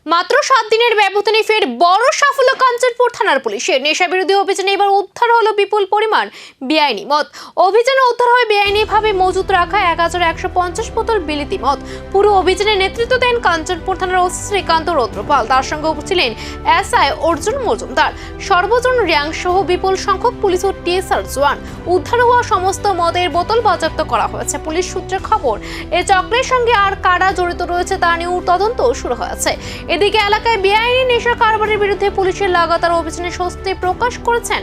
মাত্র 7 দিনের ব্যবধানে ফের বড় সাফল্য কাঞ্চনপুর থানার পুলিশের। নেশা বিরোধী অভিযানে এবার উদ্ধার হলো বিপুল পরিমাণ বেআইনি মদ। অভিযানে উদ্ধার হয় বেআইনিভাবে মজুত রাখা 1150 বোতল বিলিতি মদ। পুরো অভিযানে নেতৃত্ব দেন কাঞ্চনপুর থানার ওসি শ্রীকান্ত রৌদ্রপাল। তার সঙ্গে ছিলেন এসআই অর্জুন মজুমদার, সর্বজন র্যাঙ্ক সহ বিপুল সংখ্যক পুলিশ ও টিএসআর জওয়ান। উদ্ধার হওয়া সমস্ত মদের বোতল বাজেয়াপ্ত করা হয়েছে। পুলিশ সূত্রে খবর, এই চক্রের সঙ্গে আর কারা জড়িত রয়েছে তা নিয়েও তদন্ত শুরু হয়েছে। এদিকে এলাকায় বেআইনি নেশা কারবারের বিরুদ্ধে পুলিশের লাগাতার অভিযানে স্বস্তি প্রকাশ করেছেন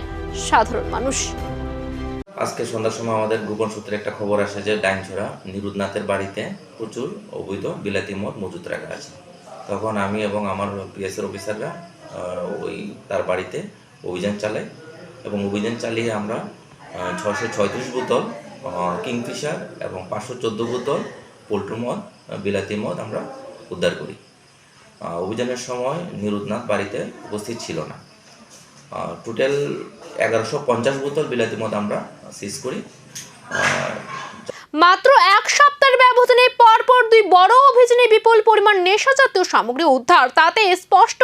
সাধারণ মানুষ। আজকে সন্ধ্যার সময় আমাদের গোপন সূত্রে একটা খবর আসে যে ডাইনছড়া নিরুদনাথের বাড়িতে প্রচুর অবৈধ বিলাতি মদ মজুত রাখা আছে। তখন আমি এবং আমার পিএসের অফিসাররা তার বাড়িতে অভিযান চালাই এবং অভিযান চালিয়ে আমরা 636 বোতল কিংফিশার এবং 514 বোতল পোল্ট্রি মদ বিলাতি মদ আমরা উদ্ধার করি। অভিযানের সময় নিরুদনাথ বাড়িতে উপস্থিত ছিল না। টোটাল 1150 বোতল বিলাতি মদ আমরা সিজ করি। মাত্র এক সপ্তাহের ব্যবধানে পরপর দুই বড় অভিযানে বিপুল পরিমাণ নেশাজাতীয় সামগ্রী উদ্ধার। তাতে স্পষ্ট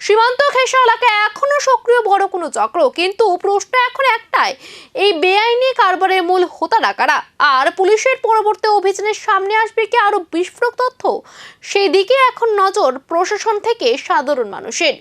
সীমান্ত ঘেঁষা এলাকায় এখনো সক্রিয় বড় কোনো চক্র। কিন্তু প্রশ্ন এখন একটাই, এই বেআইনি কারবারের মূল হোতারা কারা? আর পুলিশের পরবর্তী অভিযানের সামনে আসবে কি আরো বিস্ফোরক তথ্য? সেই দিকে এখন নজর প্রশাসন থেকে সাধারণ মানুষের।